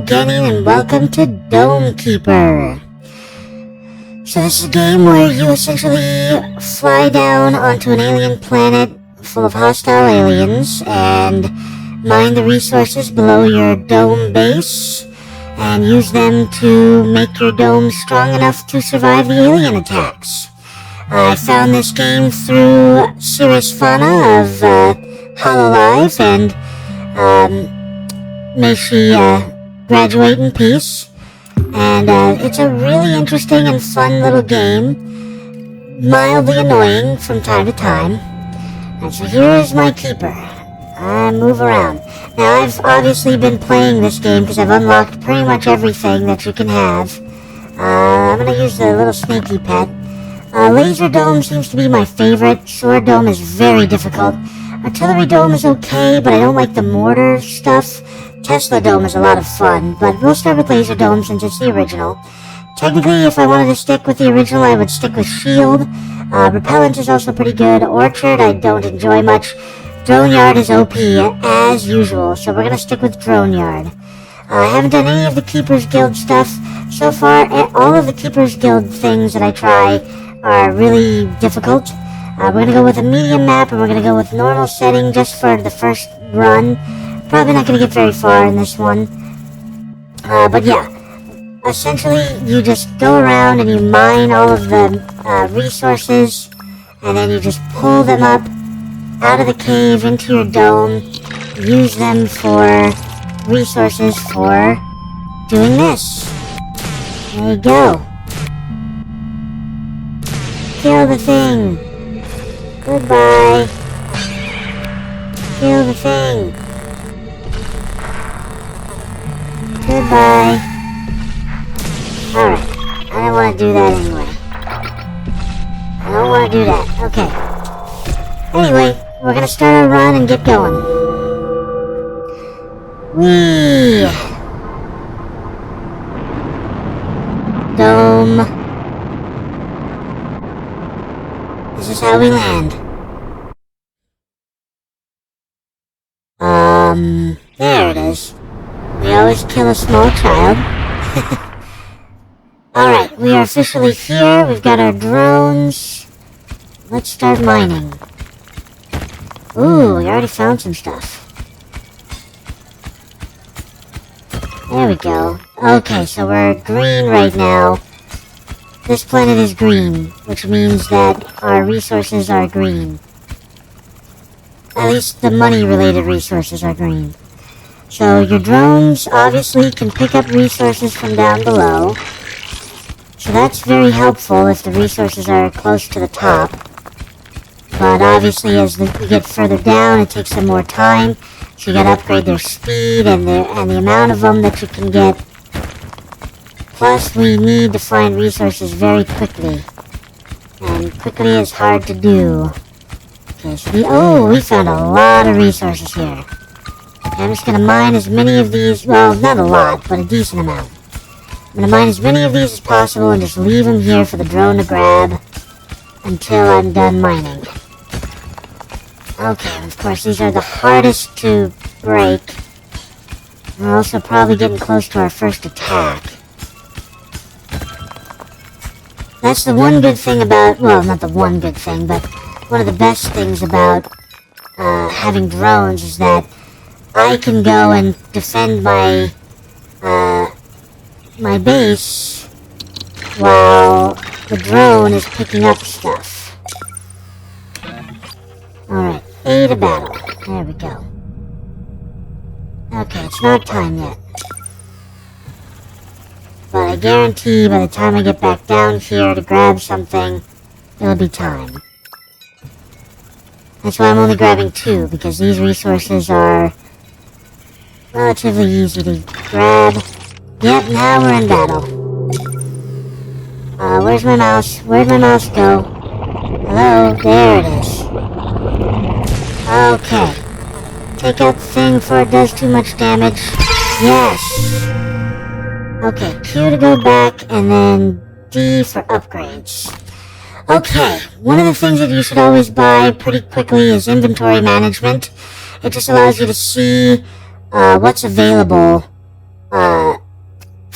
beginning, and welcome to Dome Keeper. So this is a game where you essentially fly down onto an alien planet full of hostile aliens and mine the resources below your dome base and use them to make your dome strong enough to survive the alien attacks. I found this game through Cirrus Fauna of Hololive, and may she graduate in peace. And it's a really interesting and fun little game, mildly annoying from time to time. And so here is my keeper. I move around. Now I've obviously been playing this game because I've unlocked pretty much everything that you can have. I'm going to use the little sneaky pet. Laser Dome seems to be my favorite. Sword Dome is very difficult. Artillery Dome is okay, but I don't like the mortar stuff. Tesla Dome is a lot of fun, but we'll start with Laser Dome since it's the original. Technically, if I wanted to stick with the original, I would stick with Shield. Repellent is also pretty good. Orchard, I don't enjoy much. Drone Yard is OP, as usual, so we're going to stick with Drone Yard. I haven't done any of the Keeper's Guild stuff. So far, all of the Keeper's Guild things that I try are really difficult. We're going to go with a medium map, and we're going to go with normal setting just for the first run. Probably not going to get very far in this one. But yeah, essentially you just go around and you mine all of the resources, and then you just pull them up out of the cave into your dome, use them for resources for doing this. There you go. Kill the thing. Goodbye. Kill the thing. Goodbye. Alright. I don't want to do that anyway. I don't want to do that. Okay. Anyway, we're going to start our run and get going. Whee! Dome. This is how we land. There it is. We always kill a small child. Alright, we are officially here. We've got our drones. Let's start mining. Ooh, we already found some stuff. There we go. Okay, so we're green right now. This planet is green, which means that our resources are green. At least the money-related resources are green. So your drones obviously can pick up resources from down below. So that's very helpful if the resources are close to the top. But obviously as we get further down, it takes some more time. So you gotta upgrade their speed and the amount of them that you can get. Plus we need to find resources very quickly. And quickly is hard to do. Okay, so we found a lot of resources here. I'm just going to mine as many of these, well, not a lot, but a decent amount. I'm going to mine as many of these as possible and just leave them here for the drone to grab until I'm done mining. Okay, of course, these are the hardest to break. We're also probably getting close to our first attack. That's the one good thing about, well, not the one good thing, but one of the best things about having drones is that I can go and defend my my base while the drone is picking up stuff. Alright, A to battle. There we go. Okay, it's not time yet. But I guarantee by the time I get back down here to grab something, it'll be time. That's why I'm only grabbing 2, because these resources are relatively easy to grab. Yep, now we're in battle. Where's my mouse? Where'd my mouse go? Hello? There it is. Okay. Take out the thing before it does too much damage. Yes! Okay, Q to go back, and then D for upgrades. Okay, one of the things that you should always buy pretty quickly is inventory management. It just allows you to see what's available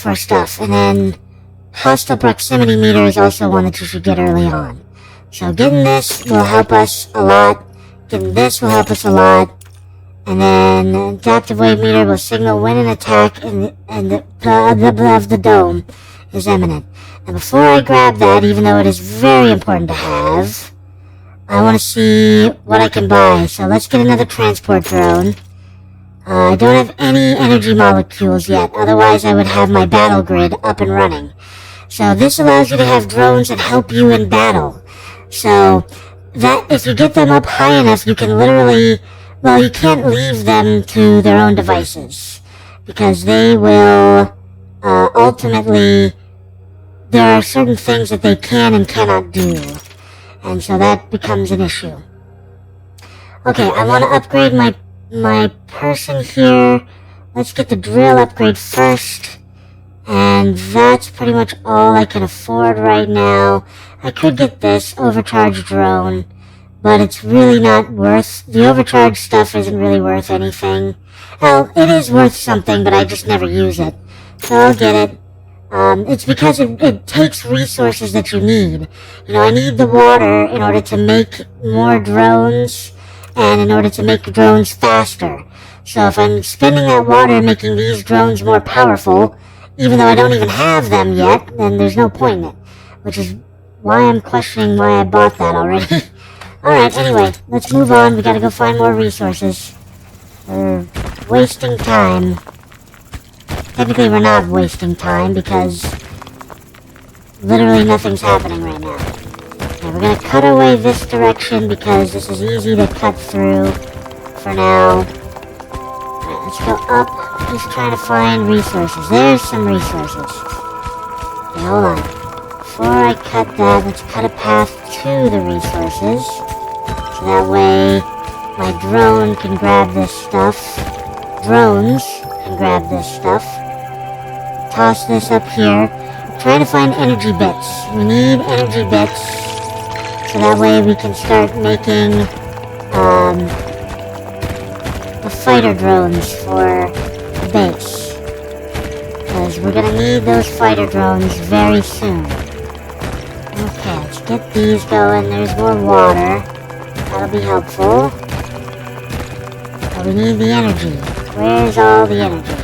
for stuff. And then hostile proximity meter is also one that you should get early on. So getting this will help us a lot. Getting this will help us a lot. And then adaptive wave meter will signal when an attack of the dome is imminent. And before I grab that, even though it is very important to have, I want to see what I can buy. So let's get another transport drone. I don't have any energy molecules yet, otherwise I would have my battle grid up and running. So this allows you to have drones that help you in battle. So that if you get them up high enough, you can literally, well, you can't leave them to their own devices, because they will ultimately, there are certain things that they can and cannot do, and so that becomes an issue. Okay, I want to upgrade my person here. Let's get the drill upgrade first, and that's pretty much all I can afford right now. I could get this overcharged drone, but it's really not worth, the overcharged stuff isn't really worth anything. Well, it is worth something, but I just never use it, so I'll get it. It's because it takes resources that you need. You know, I need the water in order to make more drones, and in order to make drones faster. So if I'm spending that water making these drones more powerful, even though I don't even have them yet, then there's no point in it. Which is why I'm questioning why I bought that already. Alright, anyway, let's move on. We gotta go find more resources. We're wasting time. Technically, we're not wasting time because literally nothing's happening right now. Okay, we're gonna cut our way this direction because this is easy to cut through for now. Alright, let's go up. Just trying to find resources. There's some resources. Okay, hold on. Before I cut that, let's cut a path to the resources. So that way my drone can grab this stuff. Drones can grab this stuff. Toss this up here. I'm trying to find energy bits. We need energy bits, so that way we can start making the fighter drones for the base. Because we're gonna need those fighter drones very soon. Okay, let's get these going. There's more water. That'll be helpful. But we need the energy. Where's all the energy?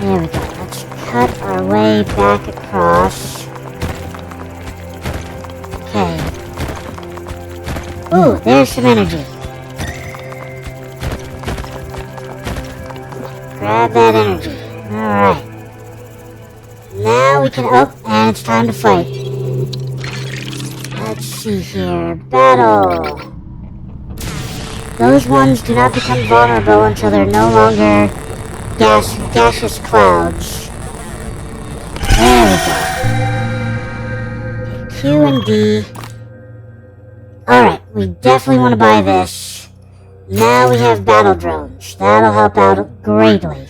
There we go. Let's cut our way back across. Okay. Ooh, there's some energy. Grab that energy. Alright. Now we can, oh, and it's time to fight. Let's see here. Battle. Those ones do not become vulnerable until they're no longer gaseous clouds. There we go. Okay, Q and D. Alright, we definitely want to buy this. Now we have battle drones. That'll help out greatly.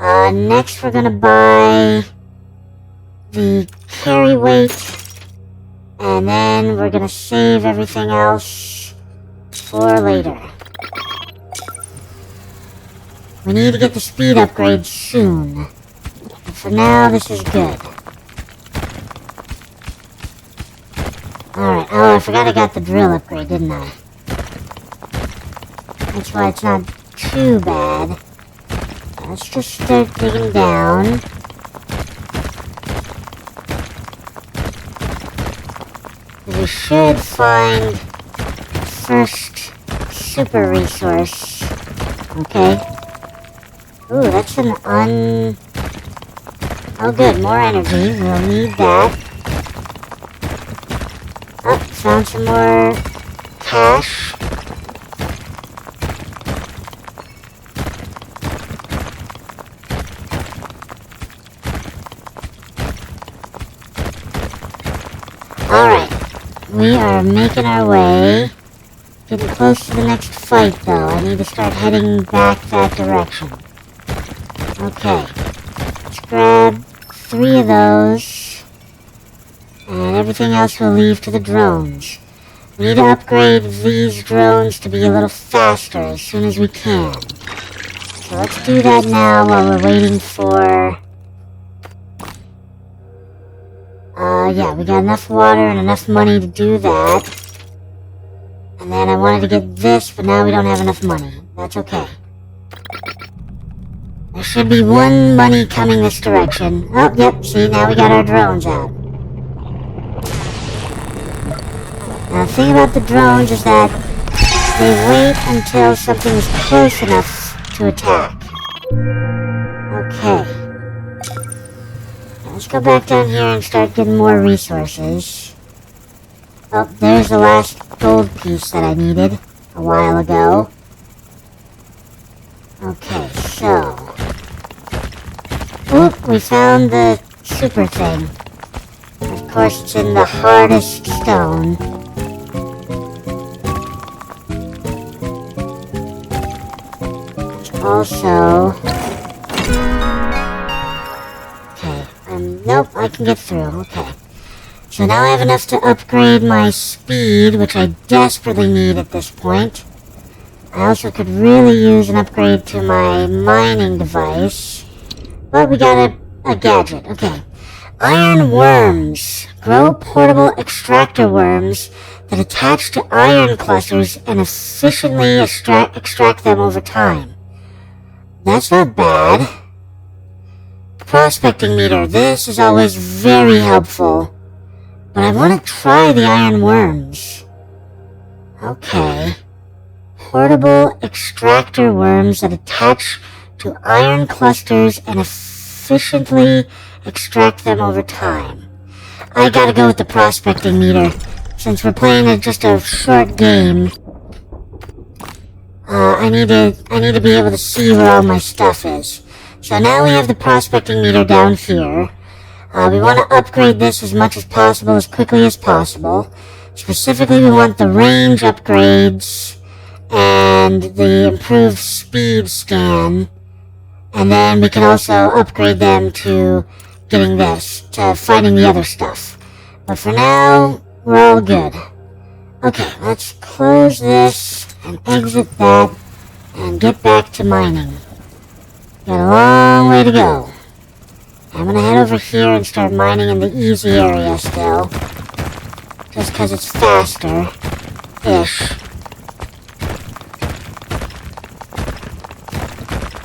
Next we're gonna buy the carry weight, and then we're gonna save everything else for later. We need to get the speed upgrade soon. But for now, this is good. Alright, oh, I forgot I got the drill upgrade, didn't I? That's why it's not too bad. Let's just start digging down. We should find the first super resource. Okay. Ooh, that's an oh good, more energy. We'll need that. Oh, found some more cash. Alright. We are making our way. Getting close to the next fight, though. I need to start heading back that direction. Okay. Let's grab 3 of those. And everything else we'll leave to the drones. We need to upgrade these drones to be a little faster as soon as we can. So let's do that now while we're waiting for... yeah, we got enough water and enough money to do that. And then I wanted to get this, but now we don't have enough money. That's okay. There should be one money coming this direction. Oh, yep, see, now we got our drones out. Now, the thing about the drones is that they wait until something is close enough to attack. Okay. Now, let's go back down here and start getting more resources. Oh, there's the last gold piece that I needed a while ago. Okay, so... Oop, we found the super thing. Of course, it's in the hardest stone. It's also... Okay, nope, I can get through, okay. So now I have enough to upgrade my speed, which I desperately need at this point. I also could really use an upgrade to my mining device. But we got a gadget. Okay. Iron worms. Grow portable extractor worms that attach to iron clusters and efficiently extract them over time. That's not bad. Prospecting meter. This is always very helpful. But I want to try the iron worms. Okay. Portable extractor worms that attach to iron clusters and efficiently extract them over time. I gotta go with the prospecting meter, since we're playing just a short game. I need to be able to see where all my stuff is. So now we have the prospecting meter down here. We want to upgrade this as much as possible, as quickly as possible. Specifically, we want the range upgrades and the improved speed scan. And then we can also upgrade them to getting this, to fighting the other stuff. But for now, we're all good. Okay, let's close this and exit that and get back to mining. Got a long way to go. I'm gonna head over here and start mining in the easy area still. Just because it's faster-ish.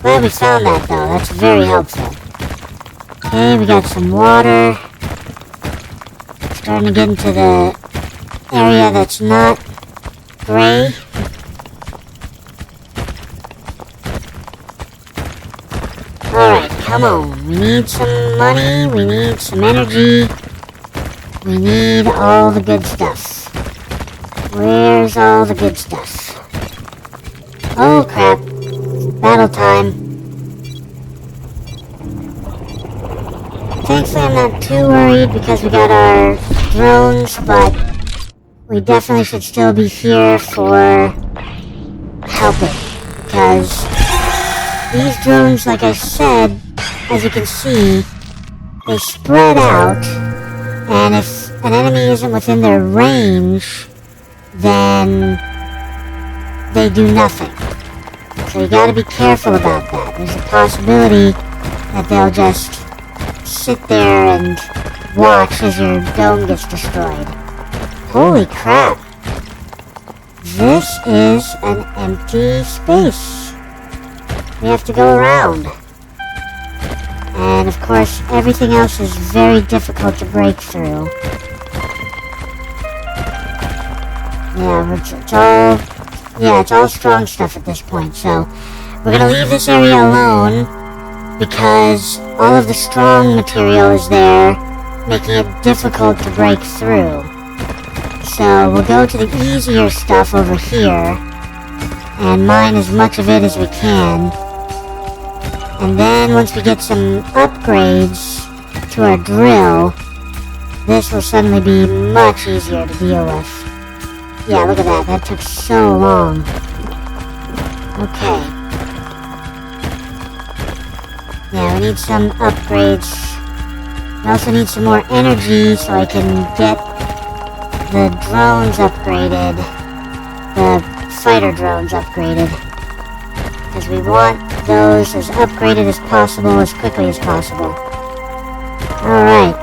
Glad we found that, though. That's very helpful. Okay, we got some water. Starting to get into the area that's not gray. Alright, come on. We need some money. We need some energy. We need all the good stuff. Where's all the good stuff? Oh, crap. Battle time. Thankfully, I'm not too worried because we got our drones, but we definitely should still be here for helping. Because these drones, like I said, as you can see, they spread out, and if an enemy isn't within their range, then they do nothing. So you gotta be careful about that. There's a possibility that they'll just sit there and watch as your dome gets destroyed. Holy crap. This is an empty space. We have to go around. And of course, everything else is very difficult to break through. Yeah, it's all strong stuff at this point, so we're gonna leave this area alone because all of the strong material is there, making it difficult to break through. So we'll go to the easier stuff over here and mine as much of it as we can. And then once we get some upgrades to our drill, this will suddenly be much easier to deal with. Yeah, look at that. That took so long. Okay. Yeah, we need some upgrades. We also need some more energy so I can get the drones upgraded. The fighter drones upgraded. Because we want those as upgraded as possible, as quickly as possible. Alright.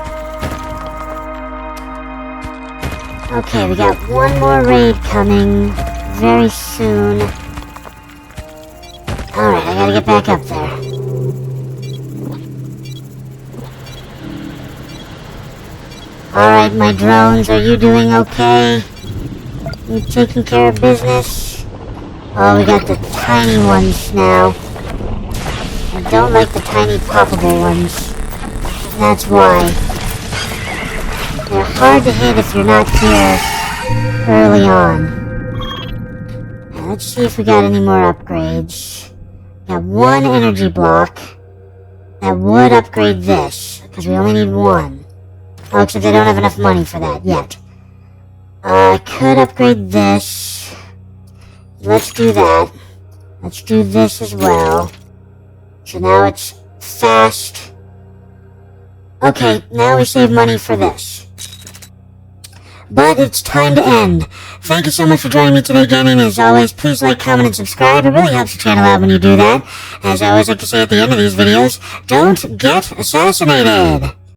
Okay, we got one more raid coming very soon. Alright, I gotta get back up there. Alright, my drones, are you doing okay? You taking care of business? Oh, we got the tiny ones now. I don't like the tiny poppable ones. That's why. They're hard to hit if you're not here early on. Now, let's see if we got any more upgrades. Got one energy block that would upgrade this, because we only need one. Oh, except they don't have enough money for that yet. I could upgrade this. Let's do that. Let's do this as well. So now it's fast. Okay, now we save money for this. But it's time to end. Thank you so much for joining me today, gaming. As always, please like, comment, and subscribe. It really helps the channel out when you do that. As I always like to say at the end of these videos, don't get assassinated!